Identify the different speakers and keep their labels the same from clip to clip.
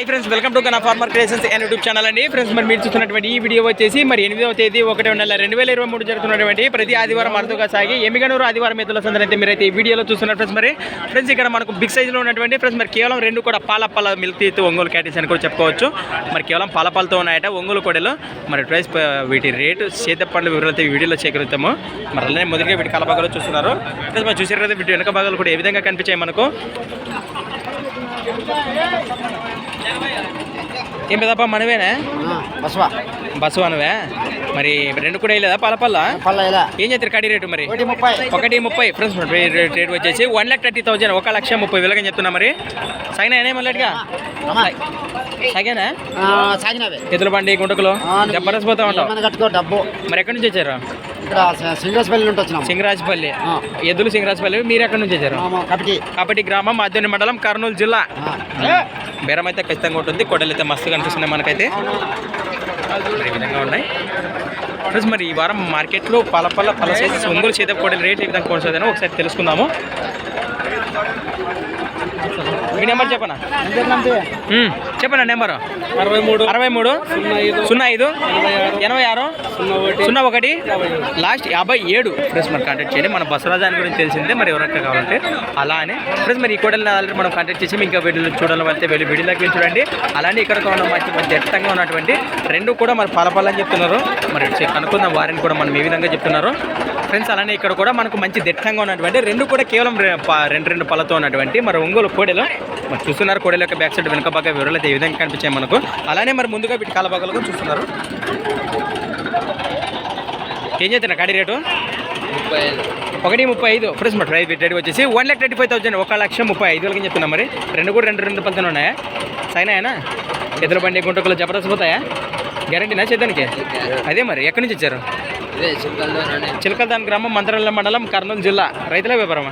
Speaker 1: Hi friends, welcome to Gana farmer creations and YouTube channel అండి. Friends, మరి మీరు చూస్తున్నటువంటి ఈ వీడియో వచ్చేసి మరి 8వ తేదీ 1వ నెల 2023 జరుగుతున్నటువంటి ప్రతి ఆదివారం అరుదుగా సాగి ఎమ్మిగనూరు ఆదివారం ఎద్దుల సందర్భంగా అయితే మీరైతే ఈ వీడియోలో చూస్తున్నారు. ఫ్రెండ్స్ ఇక్కడ మనకు బిగ్ సైజులో ఉన్నటువంటి ఫ్రెండ్స్ మరి కేవలం రెండు కూడా పాల మిల్క్ తీత్ ఒంగోలు క్యాటిల్స్ అని కూడా చెప్పుకోవచ్చు. మరి కేవలం పాలతో ఉన్నాయట ఒంగోలు కోడలు. మరి ప్రైస్ వీటి రేటు చేతపండ్ల వివరాలతో ఈ వీడియోలో చేకరుతాము. మరి అలానే మొదటిగా వీటి కలబాగాలు చూస్తున్నారు. ఫ్రెండ్స్ మరి చూసారు కదా, వీటి వెనక భాగాలు కూడా ఏ విధంగా కనిపించాయి మనకు. ఏం పెద్దప్ప మనవేనా? బస్సు అనువే. మరి రెండు కూడా వేయలేదా పాలపల్ల? ఏం చేస్తారు కడి రేటు? మరి 1,30,000 ఫ్రెండ్స్. రేట్ వచ్చేసి 1,30,000, 1,30,000 అని చెప్తున్నా. మరి సాగినా మళ్ళీగా సాగేనా? ఎద్దుల బండి గుంటకులో జబర్దస్త్ పోతా ఉంటావు. మరి ఎక్కడి నుంచి వచ్చారు? సింగరాజపల్లి ఎద్దులు సింగరాజపల్లి. మీరు ఎక్కడి నుంచి వచ్చారు? కపటి గ్రామం, మాధ్యమిక మండలం, కర్నూలు జిల్లా. బేరం అయితే ఖచ్చితంగా ఉంటుంది. కొడలు అయితే మస్తుగా కనిపిస్తున్నాయి మనకైతే. ఈ విధంగా ఉన్నాయి ఫ్రెండ్స్. మరి ఈ వారం మార్కెట్లో పల సైజు ఒంగోలు చేత కొడల రేట్ ఏ విధంగా కొనసాగుతుందో ఒకసారి తెలుసుకుందాము. మీ నెంబర్ చెప్పనా? చెప్పనా నెంబరు? 63 05 86 01 last 57 friends. మరి కాంటాక్ట్ చేయండి. మన బసవరాజాని గురించి తెలిసిందే, మరి ఎవరైనా కావాలంటే అలా అని ఫ్రెండ్స్. మరి ఈ కోడలు ఆల్రెడీ మనం కాంటాక్ట్ చేసి ఇంకా వీడియోలో చూడాలని వెళ్తే వీడియోలోకి వెళ్ళి చూడండి. అలానే ఇక్కడ ఉన్న మంచి దట్టంగా ఉన్నటువంటి రెండు కూడా మరి పలపలని చెప్తున్నారు. మరి కనుక్కున్న వారిని కూడా మనం ఏ విధంగా చెప్తున్నారు ఫ్రెండ్స్. అలానే ఇక్కడ కూడా మనకు మంచి దట్టంగా ఉన్నటువంటి రెండు కూడా కేవలం రెండు పళ్ళతో ఉన్నటువంటి మరి ఒంగోలు కోడెలు. మరి చూస్తున్నారు కోడెల యొక్క బ్యాక్ సైడ్ వెనుక బాగా వివరాలు అయితే ఏ విధంగా కనిపించాయి మనకు. అలానే మరి ముందుగా వీటి కాలభాగాలు కూడా చూస్తున్నారు. ఏం చేస్తున్నా కాడి రేటు? 1,35,000 ఫ్రెండ్స్. మరి ప్రైస్ రేట్ వచ్చేసి 1,35,000, 1,35,000 అని చెప్తున్నా. మరి రెండు కూడా రెండు పళ్ళతో ఉన్నాయా? సైనాయనా? ఎద్దుల బండి గుంటకులు జబర్దస్త్ పోతాయా? గ్యారంటీనా చేద్దానికి? అదే మరి ఎక్కడి నుంచి వచ్చారు? చిలకల్దాన్ గ్రామం, మంత్రాల మండలం, కర్నూలు జిల్లా. రైతుల వ్యాపారమా?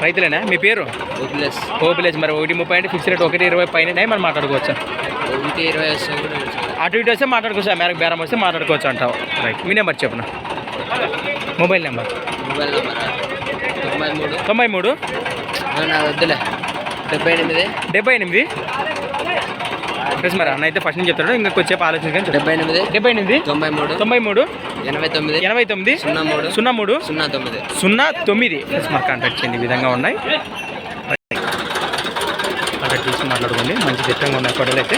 Speaker 1: రైతులేనా? మీ పేరు? ఓబిలేజ్. మరి 1,30 అంటే ఫిక్స్ రేట్ 1,20 పైన మనం మాట్లాడుకోవచ్చా? అటు ఇటు వస్తే మాట్లాడుకోవచ్చా? మేరకు బేరం వస్తే మాట్లాడుకోవచ్చు అంటావు. రైట్. మీ నెంబర్ చెప్పను. Mobile number 93 78 friends. మరి అన్న అయితే ఫస్ట్ నుంచి చెప్తాడు, ఇంకా కొంచెం ఆలోచించగా 78 93 89 03 09 ఫ్రెండ్స్. మరి కాంటాక్ట్ చేయండి. ఈ విధంగా ఉన్నాయి. అక్కడ చూసి మాట్లాడుకోండి. మంచి చిత్రంగా ఉన్నాయి కోడలు అయితే.